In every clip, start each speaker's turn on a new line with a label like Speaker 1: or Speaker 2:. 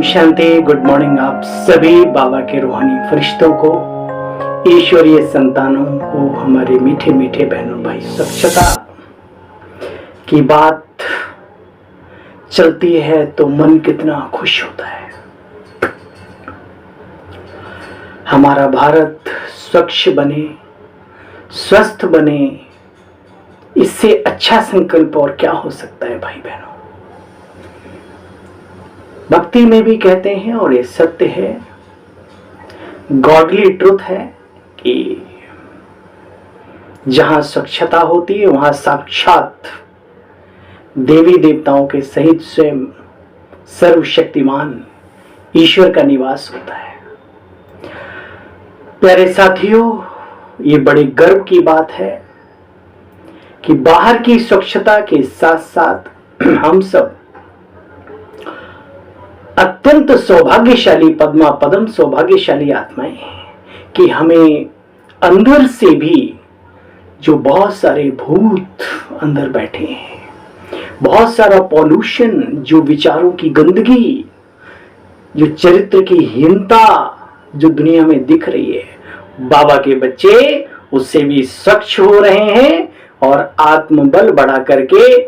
Speaker 1: शांति। Good morning आप सभी बाबा के रूहानी फरिश्तों को, ईश्वरीय संतानों को, हमारे मीठे मीठे बहनों भाई। स्वच्छता की बात चलती है तो मन कितना खुश होता है। हमारा भारत स्वच्छ बने, स्वस्थ बने, इससे अच्छा संकल्प और क्या हो सकता है भाई बहनों। भक्ति में भी कहते हैं और ये सत्य है, गॉडली ट्रुथ है कि जहां स्वच्छता होती है वहां साक्षात देवी देवताओं के सहित स्वयं सर्वशक्तिमान ईश्वर का निवास होता है। प्यारे साथियों, ये बड़े गर्व की बात है कि बाहर की स्वच्छता के साथ साथ हम सब अत्यंत सौभाग्यशाली, पद्मा पदम सौभाग्यशाली आत्माएं हैं कि हमें अंदर से भी जो बहुत सारे भूत अंदर बैठे हैं, बहुत सारा पॉल्यूशन, जो विचारों की गंदगी, जो चरित्र की हीनता जो दुनिया में दिख रही है, बाबा के बच्चे उससे भी स्वच्छ हो रहे हैं और आत्मबल बढ़ा करके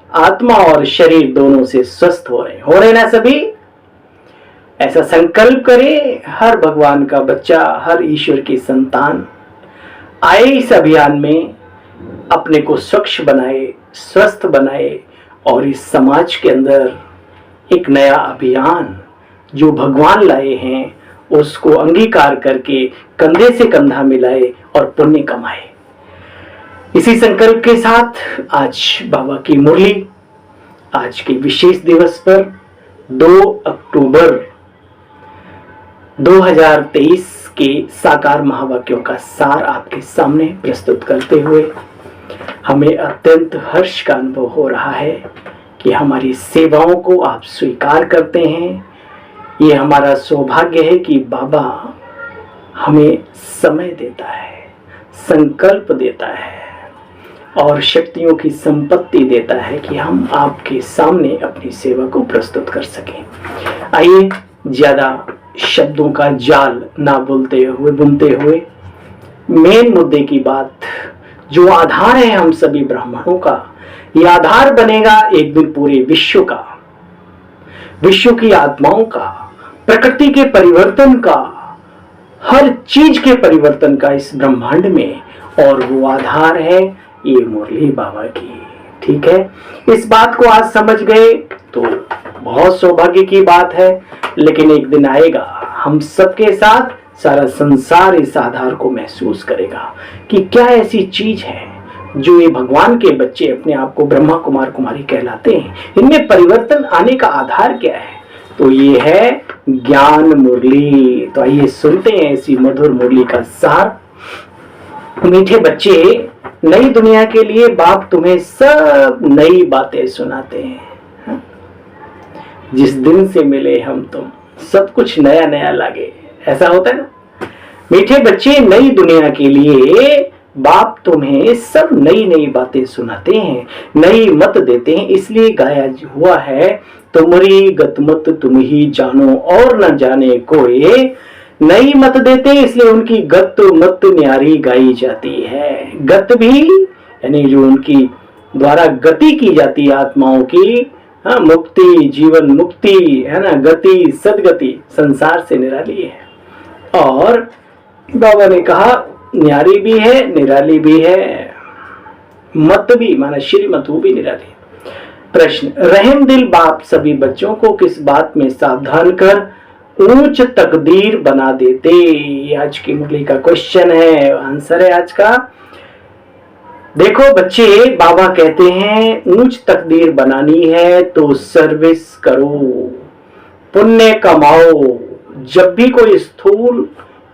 Speaker 1: आत्मा और शरीर दोनों से स्वस्थ हो रहे हैं ना सभी। ऐसा संकल्प करें, हर भगवान का बच्चा, हर ईश्वर की संतान आए इस अभियान में, अपने को स्वच्छ बनाए, स्वस्थ बनाए और इस समाज के अंदर एक नया अभियान जो भगवान लाए हैं उसको अंगीकार करके कंधे से कंधा मिलाए और पुण्य कमाए। इसी संकल्प के साथ आज बाबा की मुरली, आज के विशेष दिवस पर 2 अक्टूबर 2023 के साकार महावाक्यों का सार आपके सामने प्रस्तुत करते हुए हमें अत्यंत हर्ष का अनुभव हो रहा है कि हमारी सेवाओं को आप स्वीकार करते हैं। ये हमारा सौभाग्य है कि बाबा हमें समय देता है, संकल्प देता है और शक्तियों की संपत्ति देता है कि हम आपके सामने अपनी सेवा को प्रस्तुत कर सकें। आइए ज्यादा शब्दों का जाल ना बुनते हुए मेन मुद्दे की बात, जो आधार है हम सभी ब्राह्मणों का, यह आधार बनेगा एक दिन पूरे विश्व का, विश्व की आत्माओं का, प्रकृति के परिवर्तन का, हर चीज के परिवर्तन का इस ब्रह्मांड में, और वो आधार है ये मुरली बाबा की। ठीक है, इस बात को आज समझ गए तो बहुत सौभाग्य की बात है। लेकिन एक दिन आएगा हम सबके साथ सारा संसार इस आधार को महसूस करेगा कि क्या ऐसी चीज है जो ये भगवान के बच्चे अपने आप को ब्रह्मा कुमार कुमारी कहलाते हैं, इनमें परिवर्तन आने का आधार क्या है। तो ये है ज्ञान मुरली। तो आइए सुनते हैं इसी मधुर मुरली का सार। मीठे बच्चे, नई दुनिया के लिए बाप तुम्हें सब नई बातें सुनाते हैं। जिस दिन से मिले हम तुम, सब कुछ नया नया लगे, ऐसा होता है ना। मीठे बच्चे, नई दुनिया के लिए बाप तुम्हें सब नई नई बातें सुनाते हैं, नई मत देते हैं। इसलिए गाया हुआ है, तुमरी गत मत तुम ही जानो और न जाने कोई। नई मत देते इसलिए उनकी गत मत न्यारी गाई जाती है। गत भी यानी जो उनकी द्वारा गति की जाती है आत्माओं की, हाँ, मुक्ति, जीवन मुक्ति है ना, गति, सदगति संसार से निराली है। और बाबा ने कहा न्यारी भी है, निराली भी है, मत भी माना श्रीमत, वो भी निराली। प्रश्न, रहम दिल बाप सभी बच्चों को किस बात में सावधान कर ऊंच तकदीर बना देते। आज की मुरली का क्वेश्चन है, आंसर है आज का। देखो बच्चे, बाबा कहते हैं ऊंच तकदीर बनानी है तो सर्विस करो, पुण्य कमाओ। जब भी कोई स्थूल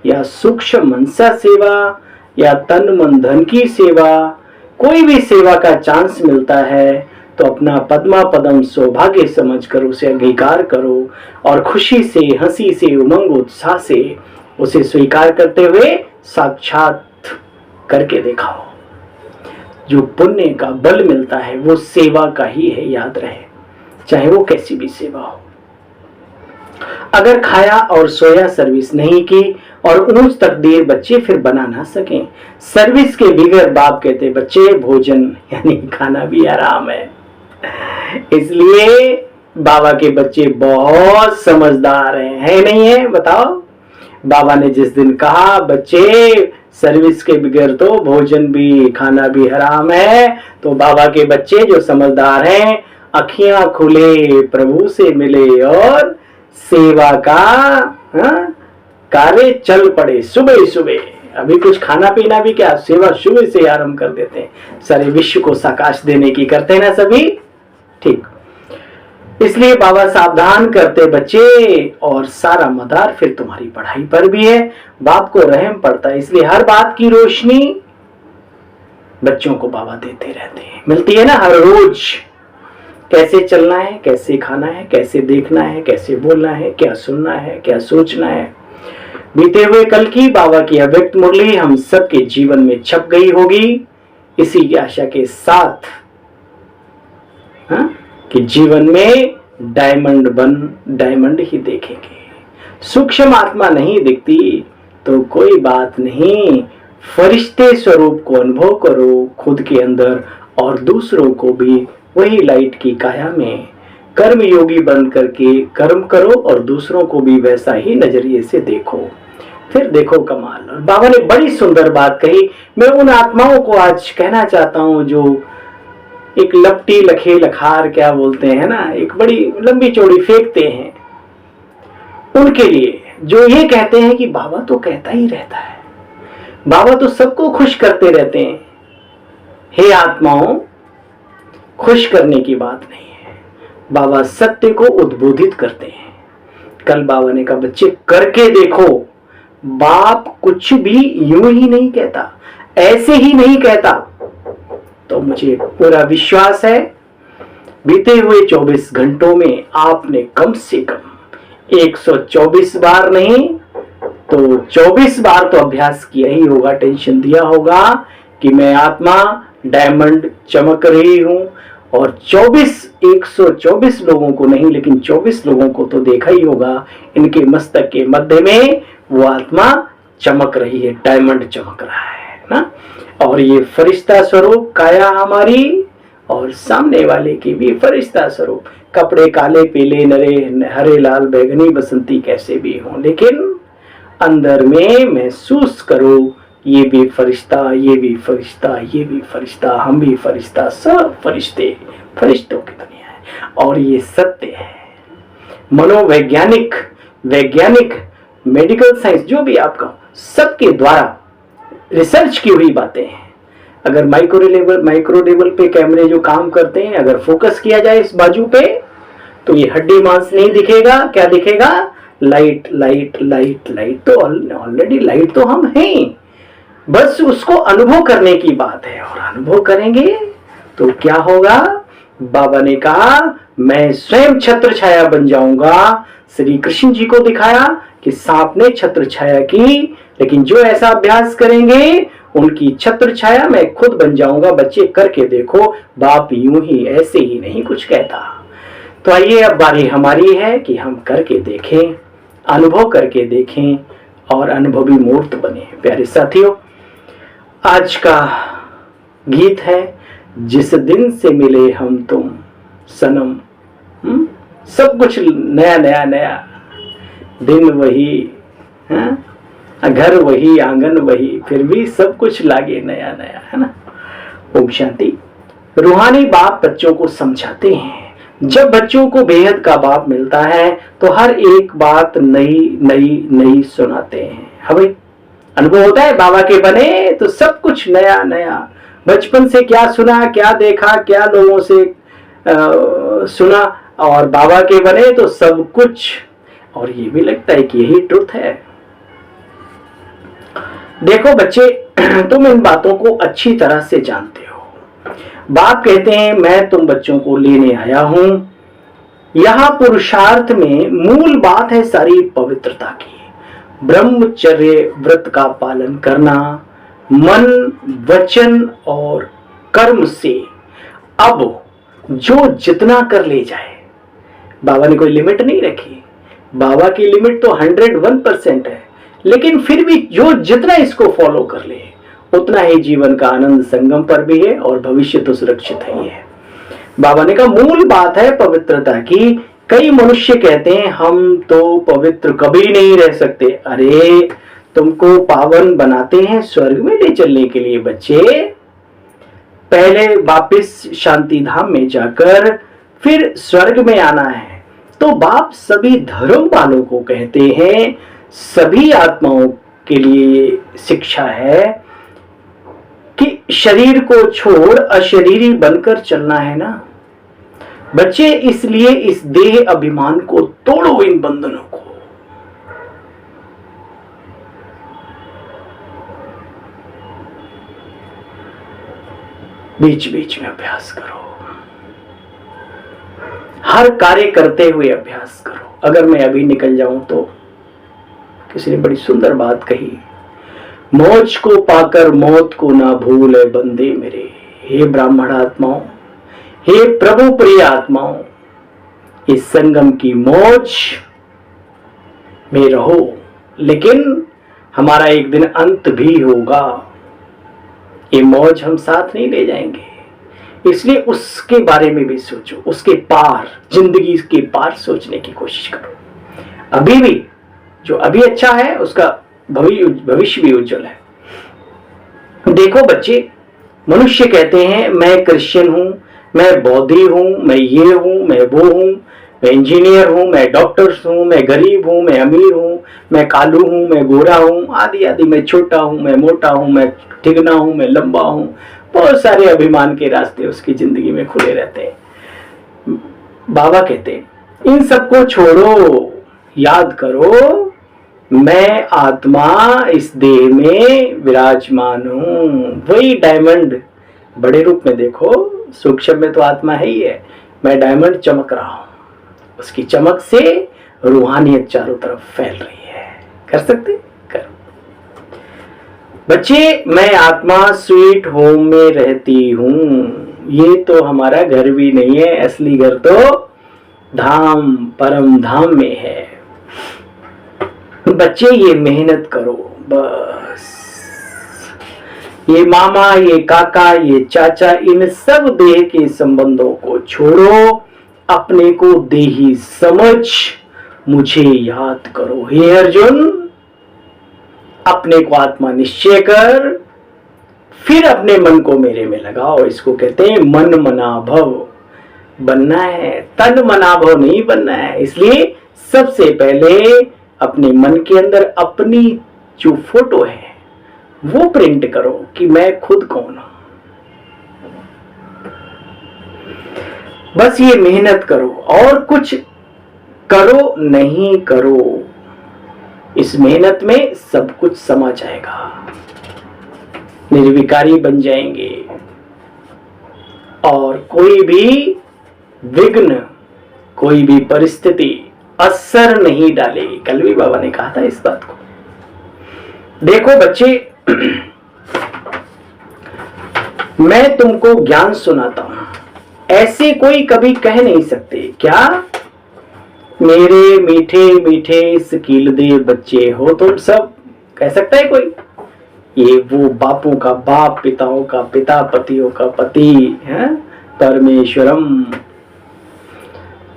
Speaker 1: या सूक्ष्म मनसा सेवा या तन मन धन की सेवा, कोई भी सेवा का चांस मिलता है तो अपना पद्मा पदम सौभाग्य समझकर उसे अंगीकार करो और खुशी से, हंसी से, उमंग उत्साह से उसे स्वीकार करते हुए साक्षात करके दिखाओ। जो पुण्य का बल मिलता है वो सेवा का ही है, याद रहे, चाहे वो कैसी भी सेवा हो। अगर खाया और सोया सर्विस नहीं की और ऊंच तकदीर बच्चे फिर बना ना सकें। सर्विस के बिगैर बाप कहते बच्चे भोजन यानी खाना भी आराम है। इसलिए बाबा के बच्चे बहुत समझदार हैं, नहीं है? बताओ, बाबा ने जिस दिन कहा बच्चे सर्विस के बगैर तो भोजन भी खाना भी हराम है, तो बाबा के बच्चे जो समझदार हैं अखियां खुले प्रभु से मिले और सेवा का कार्य चल पड़े सुबह सुबह। अभी कुछ खाना पीना भी क्या, सेवा सुबह से आरंभ कर देते हैं। सारे विश्व को साकाश देने की करते हैं ना सभी, ठीक। इसलिए बाबा सावधान करते बच्चे, और सारा मदार फिर तुम्हारी पढ़ाई पर भी है। बाप को रहम पड़ता है, इसलिए हर बात की रोशनी बच्चों को बाबा देते रहते हैं, मिलती है ना हर रोज। कैसे चलना है, कैसे खाना है, कैसे देखना है, कैसे बोलना है, क्या सुनना है, क्या सोचना है। बीते हुए कल की बाबा की अव्यक्त मुरली हम सबके जीवन में छप गई होगी, इसी की आशा के साथ कि जीवन में डायमंड बन डायमंड ही देखेंगे। सूक्ष्म आत्मा नहीं दिखती तो कोई बात नहीं, फरिश्ते स्वरूप को अनुभव करो खुद के अंदर और दूसरों को भी वही लाइट की काया में कर्म योगी बन करके कर्म करो और दूसरों को भी वैसा ही नजरिए से देखो, फिर देखो कमाल। और बाबा ने बड़ी सुंदर बात कही। मैं उन आत्माओं को आज कहना चाहता हूं जो एक लपटी लखे लखार क्या बोलते हैं ना, एक बड़ी लंबी चौड़ी फेंकते हैं, उनके लिए जो ये कहते हैं कि बाबा तो कहता ही रहता है, बाबा तो सबको खुश करते रहते हैं। हे आत्माओं, खुश करने की बात नहीं है, बाबा सत्य को उद्बोधित करते हैं। कल बाबा ने कहा बच्चे करके देखो, बाप कुछ भी यूं ही नहीं कहता, ऐसे ही नहीं कहता। तो मुझे पूरा विश्वास है बीते हुए 24 घंटों में आपने कम से कम 124 बार नहीं तो 24 बार तो अभ्यास किया ही होगा, टेंशन दिया होगा कि मैं आत्मा डायमंड चमक रही हूं। और 124 लोगों को नहीं लेकिन 24 लोगों को तो देखा ही होगा, इनके मस्तक के मध्य में वो आत्मा चमक रही है, डायमंड चमक रहा है ना। और ये फरिश्ता स्वरूप काया हमारी, और सामने वाले की भी फरिश्ता स्वरूप। कपड़े काले पीले नरे हरे लाल बैगनी बसंती कैसे भी हों, लेकिन अंदर में महसूस करो ये भी फरिश्ता, ये भी फरिश्ता, ये भी फरिश्ता, हम भी फरिश्ता, सब फरिश्ते, फरिश्तों की दुनिया है। और ये सत्य है। मनोवैज्ञानिक, वैज्ञानिक, मेडिकल साइंस जो भी आपका, सबके द्वारा रिसर्च की हुई बातें हैं। अगर माइक्रो लेवल पे कैमरे जो काम करते हैं, अगर फोकस किया जाए इस बाजू पे तो ये हड्डी मांस नहीं दिखेगा, क्या दिखेगा? Light light light light. तो ऑलरेडी लाइट तो हम हैं, बस उसको अनुभव करने की बात है। और अनुभव करेंगे तो क्या होगा? बाबा ने कहा मैं स्वयं छत्र छाया बन जाऊंगा। श्री कृष्ण जी को दिखाया कि सांप ने छत्र छाया की, लेकिन जो ऐसा अभ्यास करेंगे उनकी छत्र छाया मैं खुद बन जाऊंगा। बच्चे करके देखो, बाप यूं ही ऐसे ही नहीं कुछ कहता। तो आइए अब बारी हमारी है कि हम करके देखें, अनुभव करके देखें और अनुभवी मूर्त बने। प्यारे साथियों, आज का गीत है जिस दिन से मिले हम तुम सनम। सब कुछ नया नया नया, दिन वही, घर वही, आंगन वही, फिर भी सब कुछ लागे नया नया, है ना। ओम शांति। रूहानी बाप बच्चों को समझाते हैं। जब बच्चों को बेहद का बाप मिलता है तो हर एक बात नई नई नई सुनाते हैं। हमें अनुभव होता है बाबा के बने तो सब कुछ नया नया। बचपन से क्या सुना, क्या देखा, क्या लोगों से सुना, और बाबा के बने तो सब कुछ। और ये भी लगता है कि यही ट्रुथ है। देखो बच्चे, तुम इन बातों को अच्छी तरह से जानते हो। बाप कहते हैं मैं तुम बच्चों को लेने आया हूं। यहां पुरुषार्थ में मूल बात है सारी पवित्रता की। ब्रह्मचर्य व्रत का पालन करना, मन, वचन और कर्म से अब जो जितना कर ले जाए। बाबा ने कोई लिमिट नहीं रखी। बाबा की लिमिट तो 101% है, लेकिन फिर भी जो जितना इसको फॉलो कर ले उतना ही जीवन का आनंद संगम पर भी है और भविष्य तो सुरक्षित ही है। बाबा ने कहा मूल बात है पवित्रता की। कई मनुष्य कहते हैं हम तो पवित्र कभी नहीं रह सकते। अरे तुमको पावन बनाते हैं स्वर्ग में ले चलने के लिए बच्चे। पहले वापिस शांति धाम में जाकर फिर स्वर्ग में आना है। तो बाप सभी धर्म वालों को कहते हैं, सभी आत्माओं के लिए शिक्षा है कि शरीर को छोड़ अशरीरी बनकर चलना है ना बच्चे। इसलिए इस देह अभिमान को तोड़ो, इन बंधनों को। बीच बीच में अभ्यास करो, हर कार्य करते हुए अभ्यास करो। अगर मैं अभी निकल जाऊं तो किसी ने बड़ी सुंदर बात कही, मौज को पाकर मौत को ना भूले बंदे मेरे। हे ब्राह्मण आत्माओं, हे प्रभु प्रिय आत्माओं, इस संगम की मौज में रहो, लेकिन हमारा एक दिन अंत भी होगा। ये मौज हम साथ नहीं ले जाएंगे, इसलिए उसके बारे में भी सोचो, उसके पार, जिंदगी के पार सोचने की कोशिश करो। अभी भी जो अभी अच्छा है उसका भविष्य भी उज्जवल है। देखो बच्चे, मनुष्य कहते हैं मैं क्रिश्चियन हूं, मैं बौद्धि हूं, मैं ये हूं, मैं वो हूं, मैं इंजीनियर हूं, मैं डॉक्टर हूं, मैं गरीब हूं, मैं अमीर हूं, मैं कालू हूं, मैं गोरा हूं, आदि आदि, मैं छोटा हूं, मैं मोटा हूं, मैं ठिगना हूं, मैं लंबा हूं। बहुत सारे अभिमान के रास्ते उसकी जिंदगी में खुले रहते हैं। बाबा कहते हैं इन सबको छोड़ो, याद करो मैं आत्मा इस देह में विराजमान हूं। वही डायमंड बड़े रूप में देखो, सूक्ष्म में तो आत्मा है ही है। मैं डायमंड चमक रहा हूं, उसकी चमक से रूहानियत चारों तरफ फैल रही है। कर सकते? करो बच्चे। मैं आत्मा स्वीट होम में रहती हूं। ये तो हमारा घर भी नहीं है, असली घर तो धाम, परम धाम में है। बच्चे ये मेहनत करो बस। ये मामा, ये काका, ये चाचा, इन सब देह के संबंधों को छोड़ो, अपने को देही समझ मुझे याद करो। हे अर्जुन, अपने को आत्मा निश्चय कर, फिर अपने मन को मेरे में लगाओ। इसको कहते हैं मन मनाभव बनना है, तन मनाभव नहीं बनना है। इसलिए सबसे पहले अपने मन के अंदर अपनी जो फोटो है वो प्रिंट करो कि मैं खुद कौन हूं। बस ये मेहनत करो, और कुछ करो नहीं करो, इस मेहनत में सब कुछ समा जाएगा। निर्विकारी बन जाएंगे और कोई भी विघ्न, कोई भी परिस्थिति असर नहीं डालेगी। कल भी बाबा ने कहा था इस बात को। देखो बच्चे, मैं तुमको ज्ञान सुनाता हूं, ऐसे कोई कभी कह नहीं सकते क्या मेरे मीठे मीठे सकीलदे बच्चे हो तुम सब। कह सकता है कोई? ये वो बापों का बाप, पिताओं का पिता, पतियों का पति है, परमेश्वरम,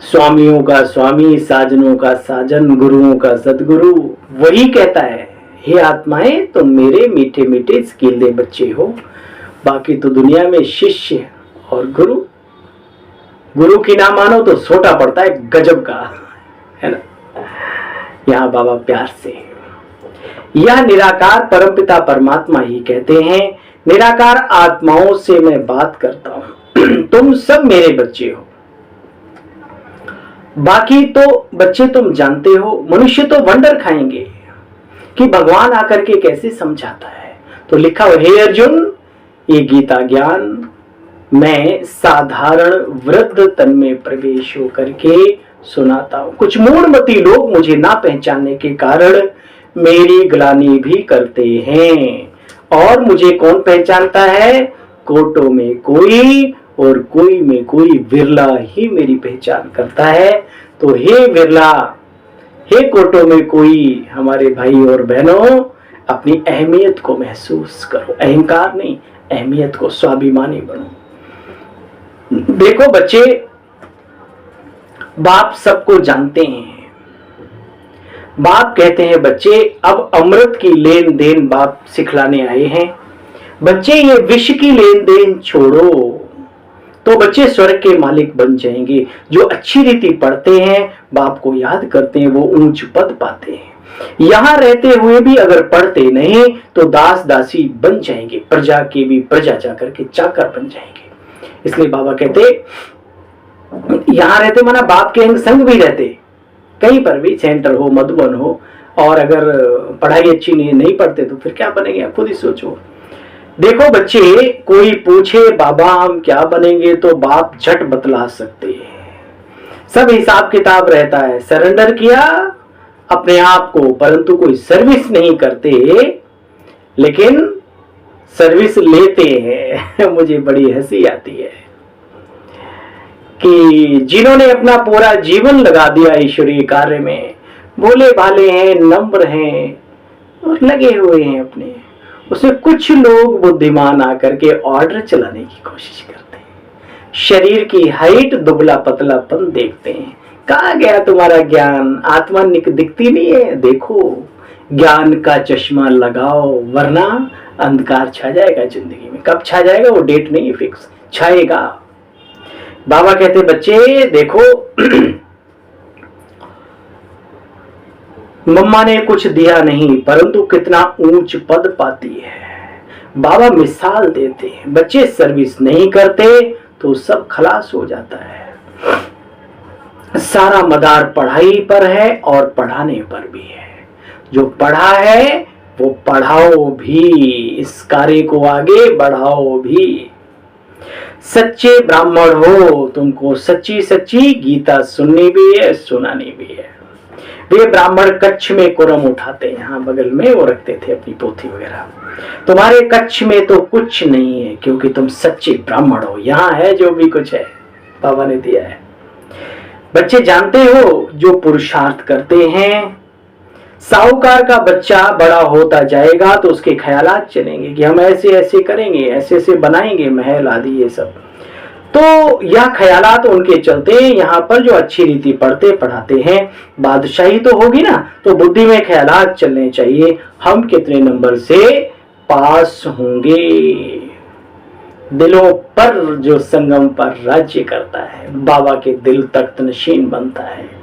Speaker 1: स्वामियों का स्वामी, साजनों का साजन, गुरुओं का सदगुरु। वही कहता है हे आत्माएं तुम मेरे मीठे मीठे सकीलदे बच्चे हो। बाकी तो दुनिया में शिष्य और गुरु, गुरु की ना मानो तो छोटा पड़ता है गजब का, है ना। यहाँ बाबा प्यार से, यह निराकार परमपिता परमात्मा ही कहते हैं, निराकार आत्माओं से मैं बात करता हूं, तुम सब मेरे बच्चे हो। बाकी तो बच्चे तुम जानते हो, मनुष्य तो वंडर खाएंगे कि भगवान आकर के कैसे समझाता है। तो लिखा हो हे अर्जुन, ये गीता ज्ञान मैं साधारण वृद्ध तन में प्रवेश होकर के सुनाता हूं। कुछ मूढ़मती लोग मुझे ना पहचानने के कारण मेरी ग्लानि भी करते हैं, और मुझे कौन पहचानता है? कोटों में कोई और कोई में कोई विरला ही मेरी पहचान करता है। तो हे विरला, हे कोटों में कोई हमारे भाई और बहनों, अपनी अहमियत को महसूस करो, अहंकार नहीं, अहमियत को, स्वाभिमानी बनो। देखो बच्चे, बाप सबको जानते हैं। बाप कहते हैं बच्चे अब अमृत की लेन देन बाप सिखलाने आए हैं। बच्चे ये विष की लेन देन छोड़ो, तो बच्चे स्वर्ग के मालिक बन जाएंगे। जो अच्छी रीति पढ़ते हैं, बाप को याद करते हैं, वो ऊंच पद पाते हैं। यहां रहते हुए भी अगर पढ़ते नहीं तो दास दासी बन जाएंगे, प्रजा के भी प्रजा जाकर के चाकर बन जाएंगे। इसलिए बाबा कहते यहां रहते माना बाप के अंग संग भी रहते, कहीं पर भी, सेंटर हो, मधुबन हो, और अगर पढ़ाई अच्छी नहीं पढ़ते तो फिर क्या बनेंगे, आप खुद ही सोचो। देखो बच्चे, कोई पूछे बाबा हम क्या बनेंगे तो बाप झट बतला सकते हैं। सब हिसाब किताब रहता है, सरेंडर किया अपने आप को, परंतु कोई सर्विस नहीं करते, लेकिन सर्विस लेते हैं। मुझे बड़ी हंसी आती है कि जिन्होंने अपना पूरा जीवन लगा दिया ईश्वरीय कार्य में, भोले भाले हैं, नम्र हैं और लगे हुए हैं अपने, उसमें कुछ लोग बुद्धिमान आकर के ऑर्डर चलाने की कोशिश करते हैं। शरीर की हाइट, दुबला पतलापन देखते हैं। कहाँ गया तुम्हारा ज्ञान, आत्मा दिखती नहीं है। देखो, ज्ञान का चश्मा लगाओ, वरना अंधकार छा जाएगा जिंदगी में। कब छा जाएगा वो डेट नहीं फिक्स, छाएगा। बाबा कहते बच्चे देखो, मम्मा ने कुछ दिया नहीं, परंतु कितना ऊंच पद पाती है। बाबा मिसाल देते हैं, बच्चे सर्विस नहीं करते तो सब खलास हो जाता है। सारा मदार पढ़ाई पर है और पढ़ाने पर भी है। जो पढ़ा है वो पढ़ाओ भी, इस कार्य को आगे बढ़ाओ भी। सच्चे ब्राह्मण हो, तुमको सच्ची सच्ची गीता सुननी भी है, सुनानी भी है। वे ब्राह्मण कच्छ में कुरम उठाते हैं, यहाँ बगल में वो रखते थे अपनी पोथी वगैरह। तुम्हारे कच्छ में तो कुछ नहीं है, क्योंकि तुम सच्चे ब्राह्मण हो। यहाँ है जो भी कुछ है, बाबा ने दिया है। बच्चे जानते हो, जो पुरुषार्थ करते हैं, साहूकार का बच्चा बड़ा होता जाएगा तो उसके ख्यालात चलेंगे कि हम ऐसे ऐसे करेंगे, ऐसे ऐसे बनाएंगे महल आदि ये सब। तो यह ख्यालात उनके चलते हैं। यहाँ पर जो अच्छी रीति पढ़ते पढ़ाते हैं, बादशाही तो होगी ना, तो बुद्धि में ख्यालात चलने चाहिए, हम कितने नंबर से पास होंगे। दिलों पर जो संगम पर राज्य करता है, बाबा के दिल तख्त नशीन बनता है।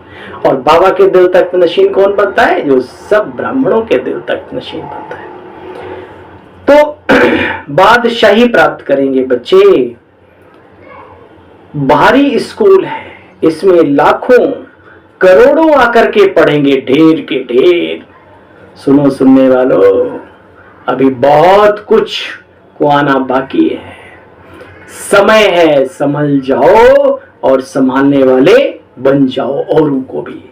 Speaker 1: और बाबा के दिल तख्त नशीन कौन बनता है? जो सब ब्राह्मणों के दिल तख्त नशीन बनता है। तो बादशाही प्राप्त करेंगे बच्चे। भारी स्कूल है, इसमें लाखों करोड़ों आकर के पढ़ेंगे, ढेर के ढेर। सुनो सुनने वालों, अभी बहुत कुछ को आना बाकी है। समय है, संभल जाओ और संभालने वाले बन जाओ औरों को भी।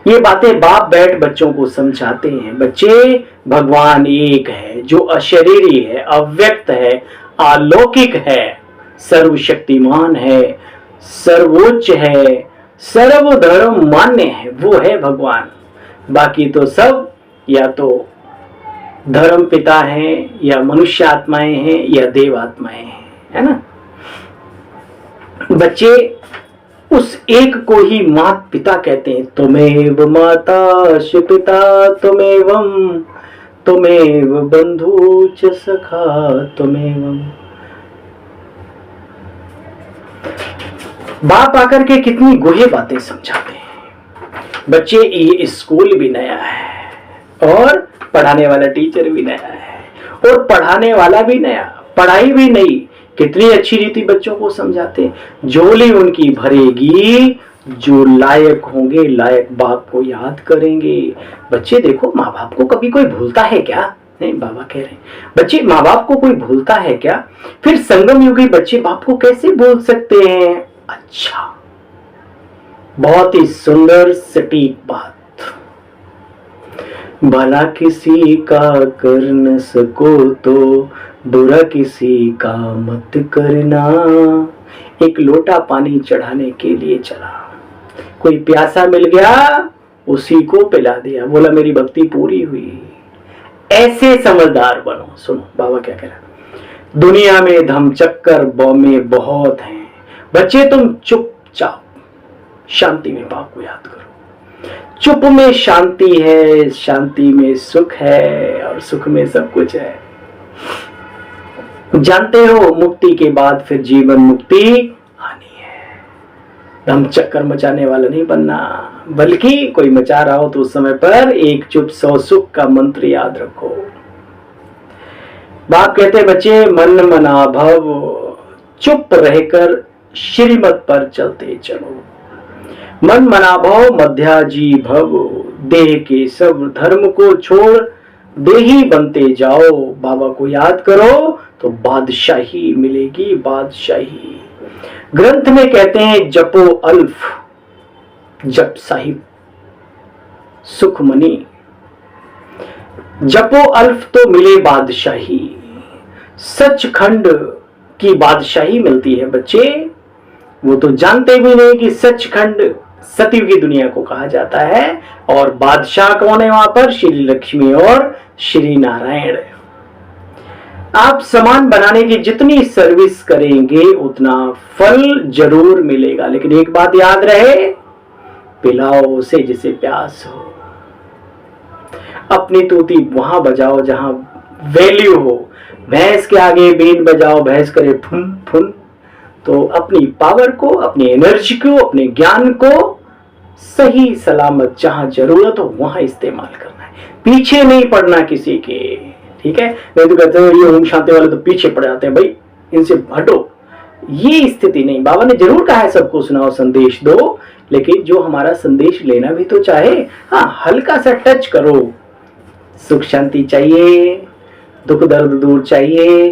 Speaker 1: ये बातें बाप बैठ बच्चों को समझाते हैं। बच्चे, भगवान एक है, जो अशरीरी है, अव्यक्त है, अलौकिक है, सर्वशक्तिमान है, सर्वोच्च है, सर्वधर्म मान्य है, वो है भगवान। बाकी तो सब या तो धर्म पिता हैं, या मनुष्य आत्माएं हैं, या देव आत्माएं हैं, है ना। बच्चे उस एक को ही मात पिता कहते हैं। तुमेव माता च पिता तुमेवम, तुमेव बंधु च सखा तुमेवम। बाप आकर के कितनी गुहे बातें समझाते हैं। बच्चे, ये स्कूल भी नया है और पढ़ाने वाला टीचर भी नया है और पढ़ाने वाला भी नया, पढ़ाई भी नई। कितनी अच्छी रीति बच्चों को समझाते। झोली उनकी भरेगी जो लायक होंगे, लायक बाप को याद करेंगे। बच्चे देखो, माँ बाप को कभी कोई भूलता है क्या? नहीं, बाबा कह रहे हैं बच्चे, माँ बाप को कोई भूलता है क्या? फिर संगम युगी बच्चे बाप को कैसे भूल सकते हैं? अच्छा, बहुत ही सुंदर सटीक बात। भला किसी का कर न सको तो बुरा किसी का मत करना। एक लोटा पानी चढ़ाने के लिए चला, कोई प्यासा मिल गया उसी को पिला दिया, बोला मेरी भक्ति पूरी हुई। ऐसे समझदार बनो। सुनो बाबा क्या कह रहा है, दुनिया में धम चक्कर बौमे बहुत हैं, बच्चे तुम चुपचाप शांति में बाप को याद करो। चुप में शांति है, शांति में सुख है, और सुख में सब कुछ है। जानते हो मुक्ति के बाद फिर जीवन मुक्ति आनी है। धम चक्कर मचाने वाला नहीं बनना, बल्कि कोई मचा रहा हो तो उस समय पर एक चुप सौ सुख का मंत्र याद रखो। बाप कहते बच्चे मन मना भव, चुप रहकर श्रीमत पर चलते चलो। मन मना भव मध्याजी भव, देह के सब धर्म को छोड़ देही बनते जाओ। बाबा को याद करो तो बादशाही मिलेगी, बादशाही। ग्रंथ में कहते हैं जपो अल्फ जप साहिब सुखमनी, जपो अल्फ तो मिले बादशाही। सचखंड की बादशाही मिलती है बच्चे। वो तो जानते भी नहीं कि सचखंड सतयुग की दुनिया को कहा जाता है, और बादशाह कौन है वहां पर, श्री लक्ष्मी और श्री नारायण। आप सामान बनाने की जितनी सर्विस करेंगे उतना फल जरूर मिलेगा, लेकिन एक बात याद रहे, पिलाओ उसे जिसे प्यास हो। अपनी तूती वहां बजाओ जहां वैल्यू हो। भैंस के आगे बीन बजाओ, भैंस करे फुन फुन। तो अपनी पावर को, अपनी एनर्जी को, अपने ज्ञान को सही सलामत जहां जरूरत हो वहां इस्तेमाल करना है, पीछे नहीं पड़ना किसी के। ठीक है, नहीं तो कहते हैं ये ओम शांति वाले तो पीछे पड़ जाते हैं, भाई इनसे हटो। ये स्थिति नहीं। बाबा ने जरूर कहा है सबको सुनाओ संदेश दो, लेकिन जो हमारा संदेश लेना भी तो चाहे, हाँ हल्का सा टच करो। सुख शांति चाहिए, दुख दर्द दूर चाहिए,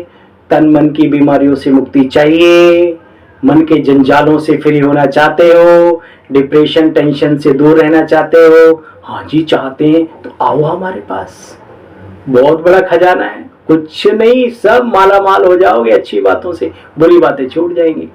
Speaker 1: तन मन की बीमारियों से मुक्ति चाहिए, मन के जंजालों से फ्री होना चाहते हो, डिप्रेशन टेंशन से दूर रहना चाहते हो, हाँ जी चाहते हैं तो आओ हमारे पास। बहुत बड़ा खजाना है, कुछ नहीं, सब माला माल हो जाओगे अच्छी बातों से, बुरी बातें छूट जाएंगी।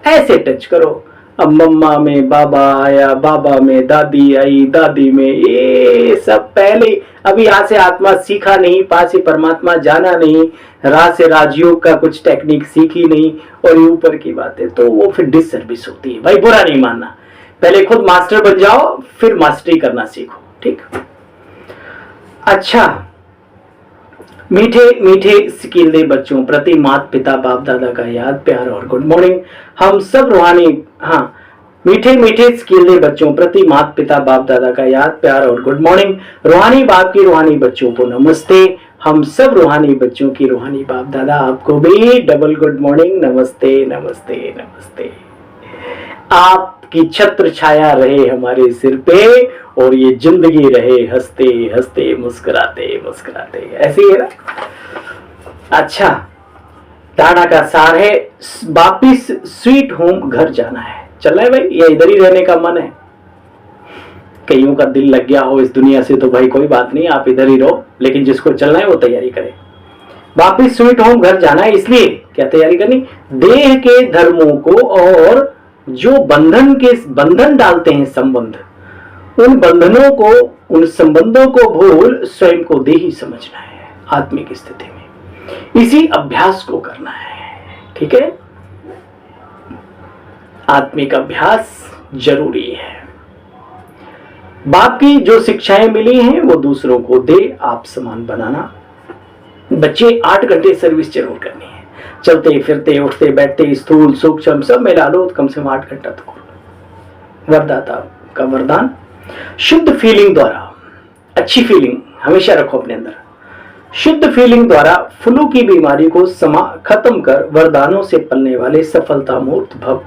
Speaker 1: ऐसे टच करो। अब मम्मा में बाबा आया, बाबा में दादी आई, दादी में ये सब पहले। अभी यहाँ से आत्मा सीखा नहीं, पास से परमात्मा जाना नहीं, राह से राजयोग का कुछ टेक्निक सीखी नहीं, और ये ऊपर की बातें, तो वो फिर डिससर्विस होती है। भाई बुरा नहीं मानना, पहले खुद मास्टर बन जाओ फिर मास्टरी करना सीखो। ठीक, अच्छा। मीठे मीठे सिकीले बच्चों प्रति माता पिता बाप दादा का याद प्यार और गुड मॉर्निंग। हम सब रूहानी, हाँ, मीठे मीठे सिकीले बच्चों प्रति माता पिता बाप दादा का याद प्यार और गुड मॉर्निंग। रूहानी बाप की रूहानी बच्चों को नमस्ते। हम सब रूहानी बच्चों की रूहानी बाप दादा आपको भी डबल गुड मॉर्निंग, नमस्ते नमस्ते नमस्ते। आपकी छत्र छाया रहे हमारे सिर पे, और ये जिंदगी रहे हंसते हंसते मुस्कुराते मुस्कुराते। ऐसे ही है ना। अच्छा, दादा का सार है, वापिस स्वीट होम घर जाना है। चलना है भाई, या इधर ही रहने का मन है? कईयों का दिल लग गया हो इस दुनिया से तो भाई कोई बात नहीं, आप इधर ही रहो, लेकिन जिसको चलना है वो तैयारी करे। वापिस स्वीट होम घर जाना है, इसलिए क्या तैयारी करनी? देह के धर्मों को और जो बंधन डालते हैं संबंध, उन बंधनों को, उन संबंधों को भूल स्वयं को देही समझना है आत्मिक स्थिति में। इसी अभ्यास को करना है। ठीक है, आत्मिक अभ्यास जरूरी है। बाप की जो शिक्षाएं मिली हैं वो दूसरों को दे। आप समान बनाना। बच्चे 8 घंटे सर्विस जरूर करनी है। चलते फिरते उठते बैठते स्थूल सूक्ष्म सब मिला लो तो कम से कम 8 घंटा तो करो। वरदाता का वरदान, शुद्ध फीलिंग द्वारा, अच्छी फीलिंग हमेशा रखो अपने अंदर। शुद्ध फीलिंग द्वारा फ्लू की बीमारी को खत्म कर वरदानों से पलने वाले सफलता मूर्त भव।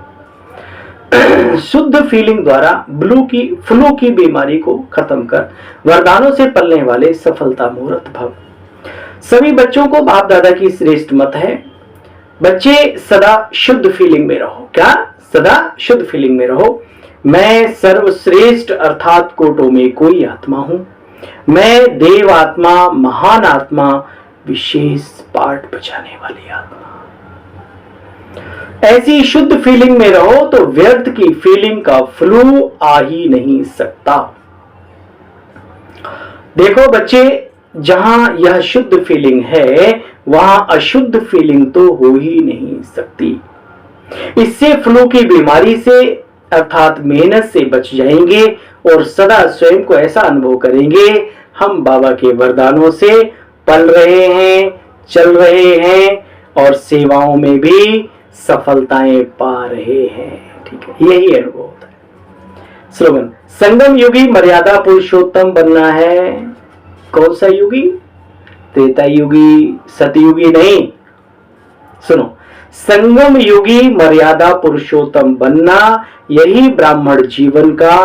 Speaker 1: शुद्ध फीलिंग द्वारा फ्लू की बीमारी को खत्म कर वरदानों से पलने वाले सफलता मूर्त भव। सभी बच्चों को बाप दादा की श्रेष्ठ मत है, बच्चे सदा शुद्ध फीलिंग में रहो। क्या? सदा शुद्ध फीलिंग में रहो। मैं सर्वश्रेष्ठ अर्थात कोटों में कोई आत्मा हूं। मैं देव आत्मा, महान आत्मा, विशेष पाठ बचाने वाली आत्मा। ऐसी शुद्ध फीलिंग में रहो तो व्यर्थ की फीलिंग का फ्लू आ ही नहीं सकता। देखो बच्चे, जहां यह शुद्ध फीलिंग है वहां अशुद्ध फीलिंग तो हो ही नहीं सकती। इससे फ्लू की बीमारी से अर्थात मेहनत से बच जाएंगे और सदा स्वयं को ऐसा अनुभव करेंगे हम बाबा के वरदानों से पल रहे हैं, चल रहे हैं और सेवाओं में भी सफलताएं पा रहे हैं। ठीक है, यही अनुभव होता है। स्लोगन, संगम युगी मर्यादा पुरुषोत्तम बनना है। कौन सा युगी? त्रेता युगी, सतयुगी नहीं। सुनो, संगम युगी मर्यादा पुरुषोत्तम बनना, यही ब्राह्मण जीवन का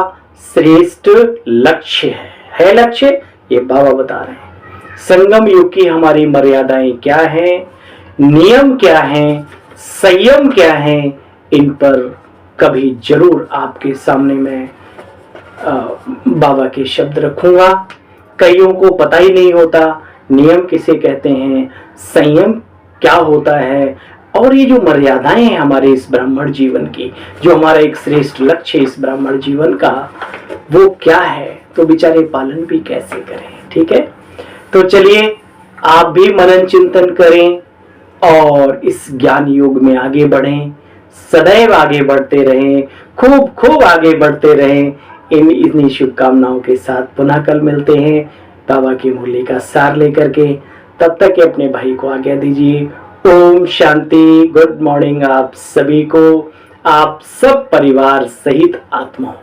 Speaker 1: श्रेष्ठ लक्ष्य है लक्ष्य? ये बाबा बता रहे हैं। संगम युग की हमारी मर्यादाएं क्या हैं, नियम क्या हैं, संयम क्या है, इन पर कभी जरूर आपके सामने मैं बाबा के शब्द रखूंगा। कईयों को पता ही नहीं होता नियम किसे कहते हैं, संयम क्या होता है, और ये जो मर्यादाएं हैं हमारे इस ब्राह्मण जीवन की, जो हमारा एक श्रेष्ठ लक्ष्य इस ब्राह्मण जीवन का, वो क्या है, तो बेचारे पालन भी कैसे करें। ठीक है, तो चलिए आप भी मनन चिंतन करें और इस ज्ञान योग में आगे बढ़ें, सदैव आगे बढ़ते रहें, खूब खूब आगे बढ़ते रहें। इन्हीं शुभकामनाओं के साथ पुनः कल मिलते हैं बाबा की मुरली का सार लेकर के। तब तक के अपने भाई को आज्ञा दीजिए। ओम शांति। गुड मॉर्निंग आप सभी को, आप सब परिवार सहित आत्माओं।